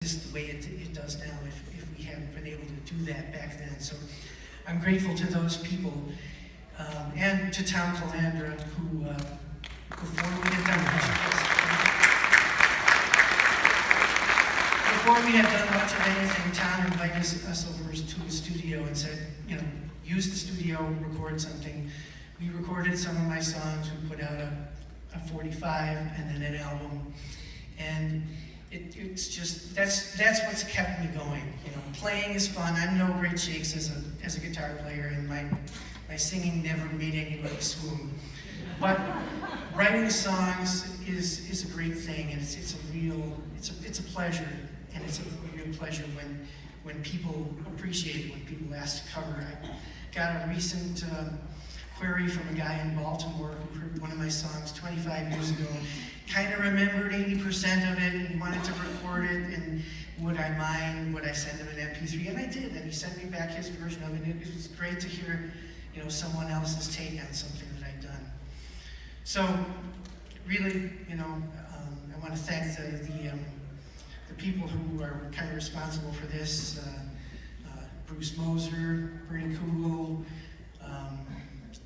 exist the way it does now if we hadn't been able to do that back then. So I'm grateful to those people, and to Tom Colandra, who before we had done much of anything, Tom invited us over to his studio and said, you know, use the studio, record something. We recorded some of my songs, we put out a 45 and then an album. And it's just, that's what's kept me going. You know, playing is fun. I'm no great shakes as a guitar player, and my singing never made anybody swoon. But writing songs is a great thing, and it's a pleasure, and it's a real pleasure when people appreciate it, when people ask to cover. I got a recent query from a guy in Baltimore who heard one of my songs 25 years ago, kind of remembered 80% of it, and he wanted to record it, and would I send him an MP3? And I did, and he sent me back his version of it, and it was great to hear, you know, someone else's take on something that I'd done. So, really, you know, I want to thank the people who are kind of responsible for this, Bruce Moser, Bernie Kugel,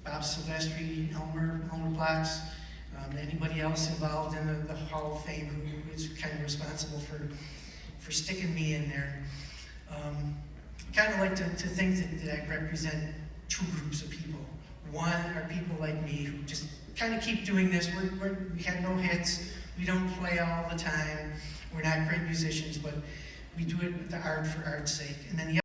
Bob Silvestri, Elmer Platz, anybody else involved in the Hall of Fame who is kind of responsible for sticking me in there. Kind of like to think that I represent two groups of people. One are people like me who just kind of keep doing this. We had no hits, we don't play all the time, we're not great musicians, but we do it with the art for art's sake. And then the